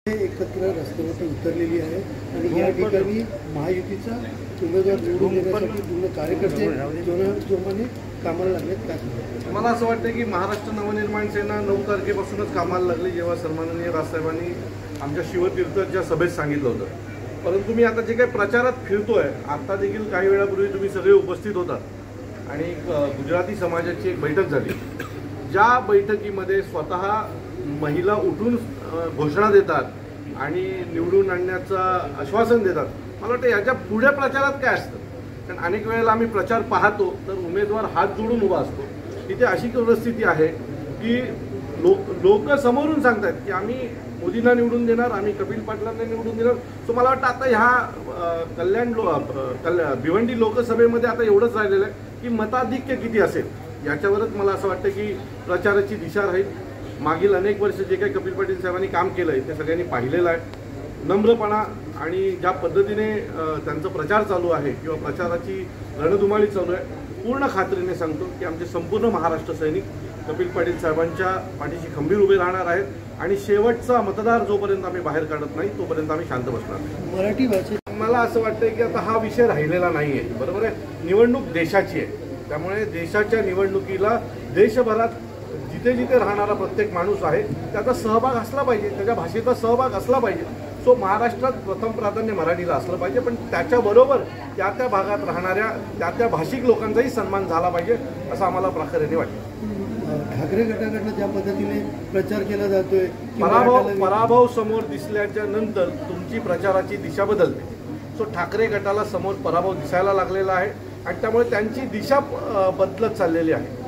एकत्र रस्त्यावर उतरलेली आहे आणि या ठिकाणी महायुतीचा उमेदवार निवडून देण्यासाठी पूर्ण कार्यकर्ते जोमाने कामाला लागलेत. काय मला असं वाटतं की महाराष्ट्र नवनिर्माण सेना 9 तारखेपासूनच कामाला लागली, जेव्हा सन्माननीय राजसाहेबांनी आमच्या शिवतीर्थच्या सभेत सांगितलं होतं. परंतु मी आता जे काही प्रचारात फिरतोय, आता देखील काही वेळापूर्वी तुम्ही सगळे उपस्थित होतात आणि गुजराती समाजाची एक बैठक झाली, ज्या बैठकीमध्ये स्वतः महिला उठून घोषणा देतात आणि निवडून आणण्याचं आश्वासन देतात. मला वाटतं याच्या पुढे प्रचारात काय असतं, कारण अनेक वेळेला आम्ही प्रचार पाहतो तर उमेदवार हात जोडून उभा असतो. इथे अशी परिस्थिती आहे की लोक समोरून सांगतात की आम्ही मोदींना निवडून देणार, आम्ही कपिल पाटलांना निवडून देणार. सो मला वाटतं आता ह्या भिवंडी लोकसभेमध्ये आता एवढंच राहिलेलं आहे की मताधिक्य किती असेल याच्यावरच मला असं वाटतं की प्रचाराची दिशा राहील. मागील अनेक वर्ष जे काही कपिल पाटील साहेबांनी काम केलं आहे ते सगळ्यांनी पाहिलेलं आहे. नम्रपणा आणि ज्या पद्धतीने त्यांचा प्रचार चालू आहे किंवा प्रचाराची रणधुमाळी चालू आहे, पूर्ण खात्रीने सांगतो की आमचे संपूर्ण महाराष्ट्र सैनिक कपिल पाटील साहेबांच्या पाठीशी खंबीर उभे राहणार आहेत आणि शेवटचा मतदार जोपर्यंत आम्ही बाहेर काढत नाही तोपर्यंत आम्ही शांत बसणार नाही. मराठी भाषेत मला असं वाटतं की आता हा विषय राहिलेला नाही आहे. बरोबर आहे, निवडणूक देशाची आहे, त्यामुळे देशाच्या निवडणुकीला देशभरात जिथे जिथे राहणारा प्रत्येक माणूस आहे त्याचा सहभाग असला पाहिजे, त्याच्या भाषेचा सहभाग असला पाहिजे. सो महाराष्ट्रात प्रथम प्राधान्य मराठीला असलं पाहिजे, पण त्याच्याबरोबर त्या त्या भागात राहणाऱ्या त्या त्या भाषिक लोकांचाही सन्मान झाला पाहिजे असं आम्हाला प्रकाराने वाटतं. ठाकरे गटाकडनं ज्या पद्धतीने प्रचार केला जातोय, पराभव समोर दिसल्याच्या नंतर तुमची प्रचाराची दिशा बदलते. सो ठाकरे गटाला समोर पराभव दिसायला लागलेला आहे आणि त्यामुळे त्यांची दिशा बदलत चाललेली आहे.